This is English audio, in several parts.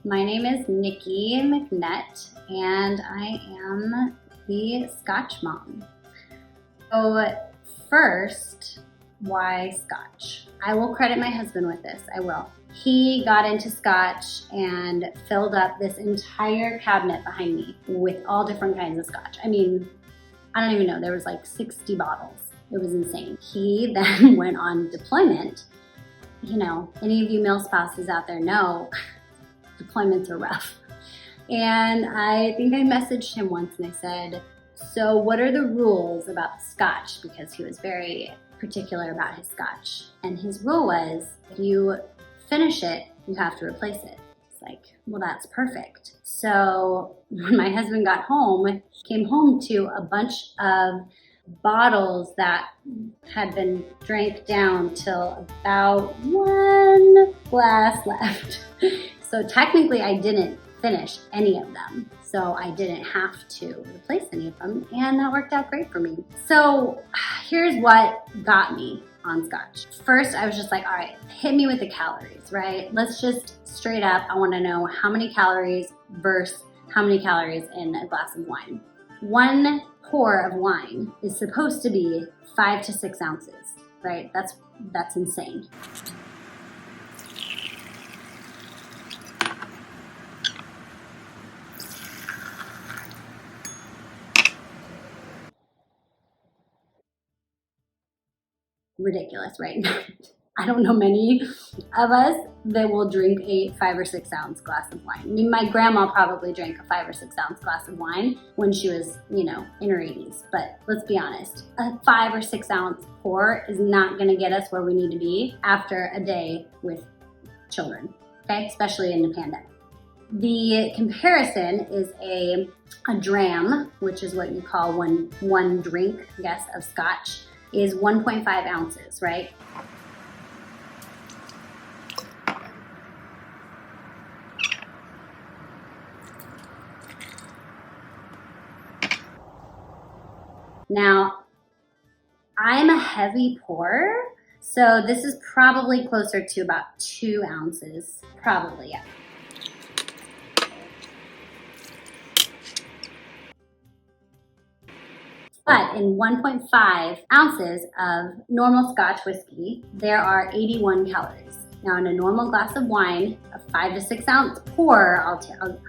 My name is Nikki McNett, and I am the Scotch mom. So first, why Scotch? I will credit my husband with this, I will. He got into Scotch and filled up this entire cabinet behind me with all different kinds of Scotch. I mean, I don't even know, there was like 60 bottles. It was insane. He then went on deployment. You know, any of you male spouses out there know deployments are rough. And I think I messaged him once and I said, so what are the rules about the Scotch? Because he was very particular about his Scotch. And his rule was, if you finish it, you have to replace it. It's like, well, that's perfect. So when my husband got home, he came home to a bunch of bottles that had been drank down till about one glass left. So technically I didn't finish any of them. So I didn't have to replace any of them, and that worked out great for me. So here's what got me on Scotch. First, I was just like, all right, hit me with the calories, right? Let's just straight up, I wanna know how many calories versus how many calories in a glass of wine. One pour of wine is supposed to be 5 to 6 ounces, right? That's insane. Ridiculous, right? I don't know many of us that will drink a 5 or 6 ounce glass of wine. I mean, my grandma probably drank a 5 or 6 ounce glass of wine when she was, you know, in her 80s. But let's be honest, a 5 or 6 ounce pour is not gonna get us where we need to be after a day with children, okay? Especially in the pandemic. The comparison is a dram, which is what you call one drink, I guess, of Scotch, is 1.5 ounces, right? Now, I'm a heavy pourer, so this is probably closer to about 2 ounces, probably, yeah. But in 1.5 ounces of normal Scotch whiskey, there are 81 calories. Now in a normal glass of wine, a 5 to 6 ounce pour, I'll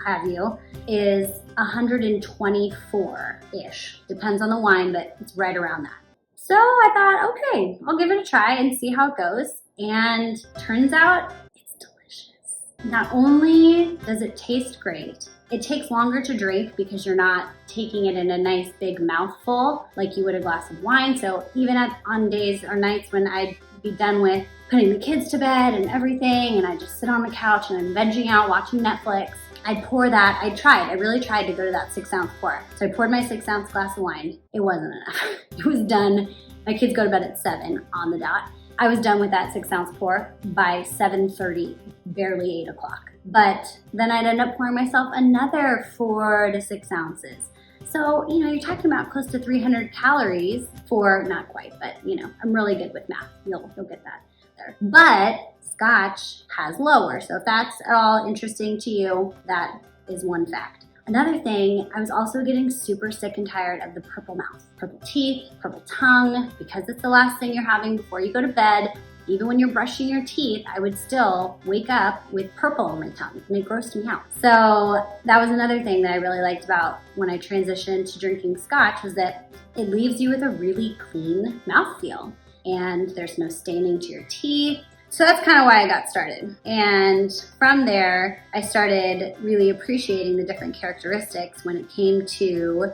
have you, is 124-ish. Depends on the wine, but it's right around that. So I thought, okay, I'll give it a try and see how it goes. And turns out it's delicious. Not only does it taste great, it takes longer to drink because you're not taking it in a nice big mouthful like you would a glass of wine. So even on days or nights when I'd be done with putting the kids to bed and everything, and I just sit on the couch and I'm vegging out watching Netflix, I'd pour that. I really tried to go to that 6 ounce pour. So I poured my 6 ounce glass of wine. It wasn't enough. It was done. My kids go to bed at 7 on the dot. I was done with that 6 ounce pour by 7:30, barely 8 o'clock. But then I'd end up pouring myself another 4 to 6 ounces. So, you know, you're talking about close to 300 calories for, not quite, but you know, I'm really good with math. You'll get that there. But Scotch has lower. So if that's at all interesting to you, that is one fact. Another thing, I was also getting super sick and tired of the purple mouth, purple teeth, purple tongue, because it's the last thing you're having before you go to bed. Even when you're brushing your teeth, I would still wake up with purple on my tongue, and it grossed me out. So that was another thing that I really liked about when I transitioned to drinking Scotch, was that it leaves you with a really clean mouthfeel, and there's no staining to your teeth. So that's kind of why I got started. And from there, I started really appreciating the different characteristics when it came to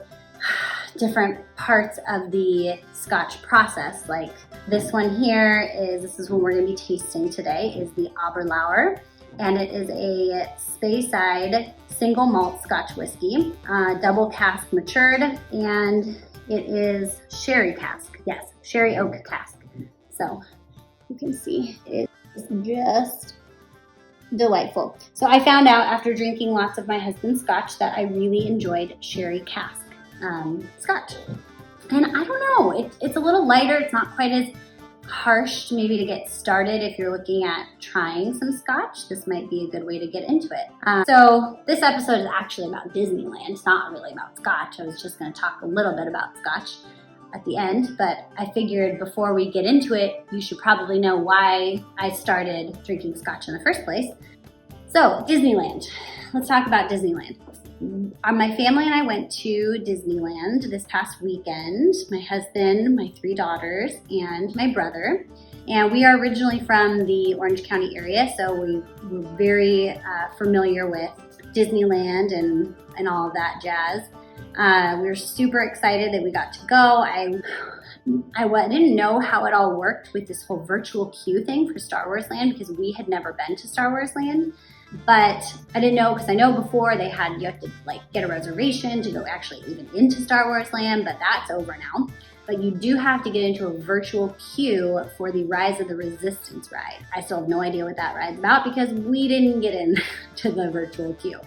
different parts of the Scotch process. Like this one here this is what we're gonna be tasting today, is the Aberlour. And it is a Speyside single malt Scotch whiskey, double cask matured, and it is sherry cask. Yes, sherry oak cask. So you can see it is just delightful. So I found out after drinking lots of my husband's Scotch that I really enjoyed sherry cask Scotch. And I don't know, it's a little lighter. It's not quite as harsh maybe to get started. If you're looking at trying some Scotch, this might be a good way to get into it. So this episode is actually about Disneyland. It's not really about Scotch. I was just going to talk a little bit about Scotch at the end, but I figured before we get into it, you should probably know why I started drinking Scotch in the first place. So Disneyland, let's talk about Disneyland. My family and I went to Disneyland this past weekend. My husband, my 3 daughters, and my brother. And we are originally from the Orange County area, so we're very familiar with Disneyland and all of that jazz. We were super excited that we got to go. I didn't know how it all worked with this whole virtual queue thing for Star Wars Land because we had never been to Star Wars Land. But I didn't know because I know before you have to get a reservation to go actually even into Star Wars Land, but that's over now. But you do have to get into a virtual queue for the Rise of the Resistance ride. I still have no idea what that ride's about because we didn't get in to the virtual queue.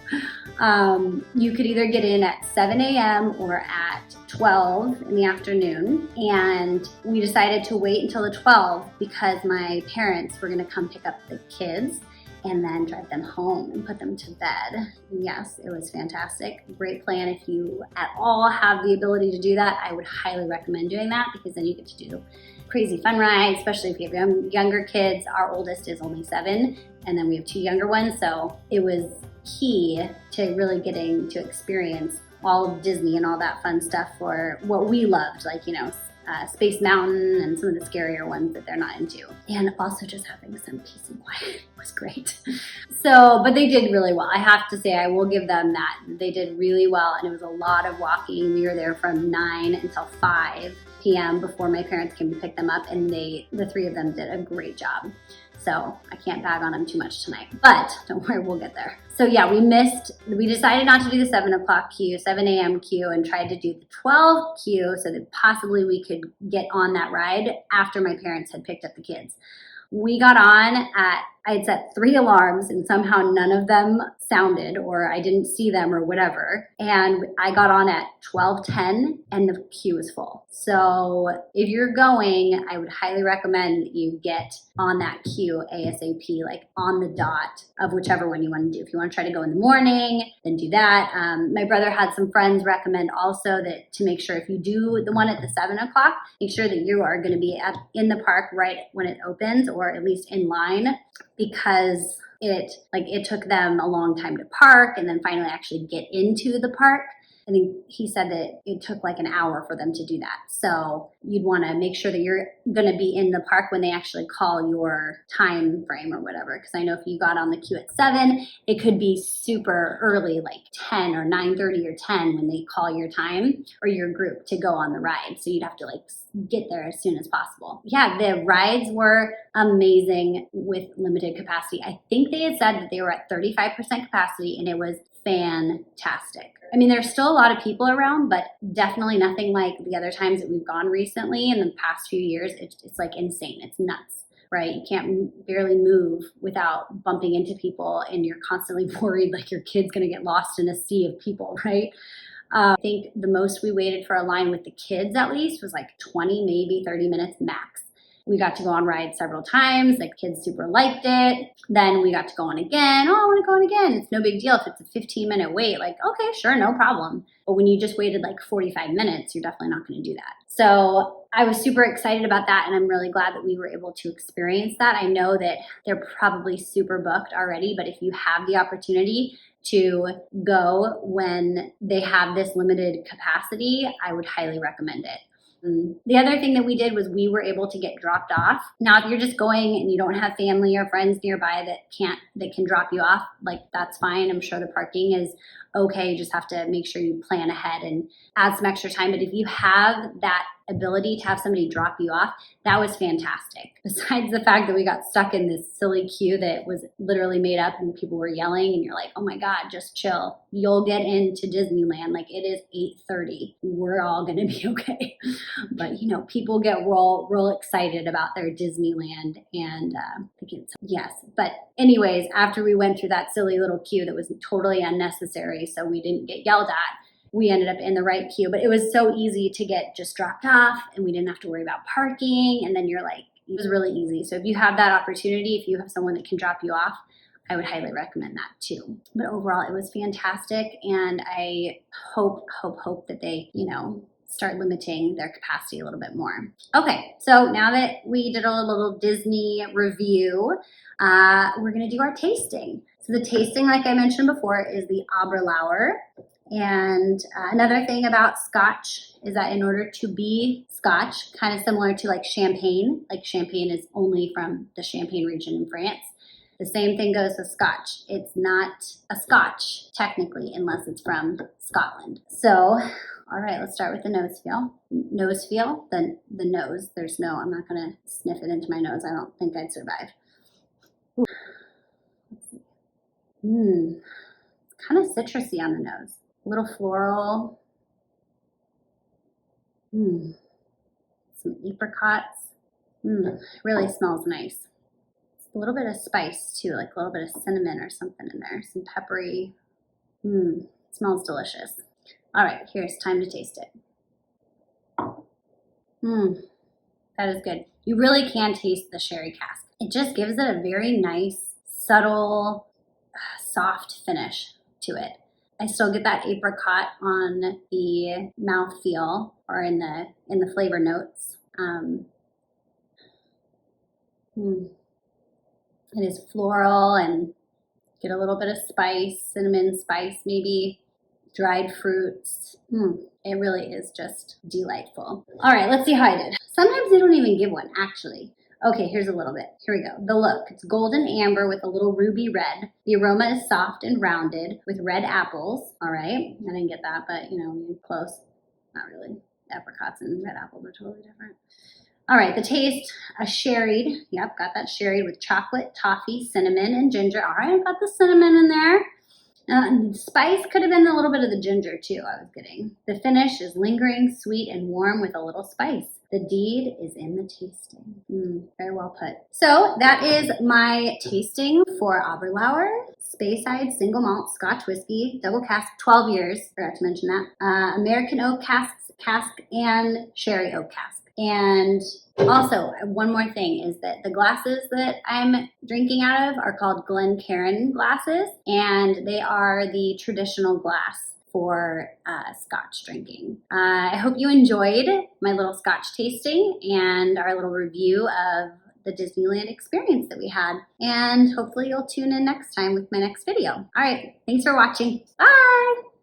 You could either get in at 7 a.m. or at 12 in the afternoon. And we decided to wait until the 12 because my parents were gonna come pick up the kids and then drive them home and put them to bed. Yes, it was fantastic. Great plan. If you at all have the ability to do that, I would highly recommend doing that because then you get to do crazy fun rides, especially if you have younger kids. Our oldest is only 7, and then we have 2 younger ones, so it was key to really getting to experience all of Disney and all that fun stuff for what we loved, Space Mountain and some of the scarier ones that they're not into. And also just having some peace and quiet was great. So, but they did really well. I have to say, I will give them that. They did really well, and it was a lot of walking. We were there from 9 until 5 p.m. before my parents came to pick them up, and the 3 of them did a great job. So I can't bag on them too much tonight, but don't worry, we'll get there. So yeah, we decided not to do the 7 o'clock queue, 7 a.m. queue, and tried to do the 12 queue so that possibly we could get on that ride after my parents had picked up the kids. We got on I had set 3 alarms and somehow none of them sounded, or I didn't see them or whatever. And I got on at 12:10 and the queue was full. So if you're going, I would highly recommend that you get on that queue ASAP, on the dot of whichever one you want to do. If you want to try to go in the morning, then do that. My brother had some friends recommend also that to make sure if you do the one at the 7 o'clock, make sure that you are going to be in the park right when it opens, or at least in line, because it took them a long time to park and then finally actually get into the park. I think he said that it took an hour for them to do that. So you'd want to make sure that you're going to be in the park when they actually call your time frame or whatever. Because I know if you got on the queue at 7, it could be super early, 10 or 9:30 or 10 when they call your time or your group to go on the ride. So you'd have to get there as soon as possible. Yeah, the rides were amazing with limited capacity. I think they had said that they were at 35% capacity, and it was fantastic. I mean, there's still a lot of people around, but definitely nothing like the other times that we've gone recently in the past few years. It's insane. It's nuts, right? You can't barely move without bumping into people, and you're constantly worried your kid's going to get lost in a sea of people, right? I think the most we waited for a line with the kids at least was 20, maybe 30 minutes max. We got to go on rides several times. The kids super liked it. Then we got to go on again. Oh, I want to go on again. It's no big deal if it's a 15-minute wait. Okay, sure, no problem. But when you just waited 45 minutes, you're definitely not going to do that. So I was super excited about that, and I'm really glad that we were able to experience that. I know that they're probably super booked already, but if you have the opportunity to go when they have this limited capacity, I would highly recommend it. The other thing that we did was we were able to get dropped off. Now, if you're just going and you don't have family or friends nearby that can drop you off, that's fine. I'm sure the parking is okay. You just have to make sure you plan ahead and add some extra time. But if you have that ability to have somebody drop you off, that was fantastic. Besides the fact that we got stuck in this silly queue that was literally made up and people were yelling and you're oh my God, just chill. You'll get into Disneyland. It is 8:30. We're all going to be okay. But people get real excited about their Disneyland, and yes. But anyways, after we went through that silly little queue that was totally unnecessary, so we didn't get yelled at, we ended up in the right queue. But it was so easy to get just dropped off, and we didn't have to worry about parking. And then you're It was really easy. So if you have that opportunity, if you have someone that can drop you off, I would highly recommend that too. But overall, it was fantastic, and I hope that they, start limiting their capacity a little bit more. Okay, so now that we did a little Disney review, we're gonna do our tasting. So the tasting, like I mentioned before, is the Aberlour. And another thing about Scotch is that in order to be Scotch, kind of similar to like Champagne is only from the Champagne region in France. The same thing goes with Scotch. It's not a Scotch, technically, unless it's from Scotland. So, all right, let's start with the nose feel. Nose feel, the nose. I'm not gonna sniff it into my nose. I don't think I'd survive. It's kind of citrusy on the nose. A little floral. Some apricots. Really smells nice. A little bit of spice too, like a little bit of cinnamon or something in there. Some peppery. Smells delicious. All right, here's time to taste it. That is good. You really can taste the sherry cask. It just gives it a very nice, subtle, soft finish to it. I still get that apricot on the mouthfeel or in the flavor notes. It is floral and get a little bit of spice, cinnamon spice, maybe dried fruits. It really is just delightful. All right, let's see how I did. Sometimes they don't even give one, actually. Okay, here's a little bit. Here we go. The look. It's golden amber with a little ruby red. The aroma is soft and rounded with red apples. All right, I didn't get that, but close. Not really. Apricots and red apples are totally different. All right, the taste, a sherried. Yep, got that sherried with chocolate, toffee, cinnamon, and ginger. All right, I've got the cinnamon in there. The spice could have been a little bit of the ginger too I was getting. The finish is lingering, sweet, and warm with a little spice. The deed is in the tasting. Very well put. So that is my tasting for Aberlour Speyside Single Malt Scotch Whiskey, Double Cask, 12 years. Forgot to mention that. American Oak cask, and Sherry Oak cask. And also, one more thing is that the glasses that I'm drinking out of are called Glencairn glasses, and they are the traditional glass for Scotch drinking. I hope you enjoyed my little Scotch tasting and our little review of the Disneyland experience that we had. And hopefully you'll tune in next time with my next video. All right, thanks for watching. Bye!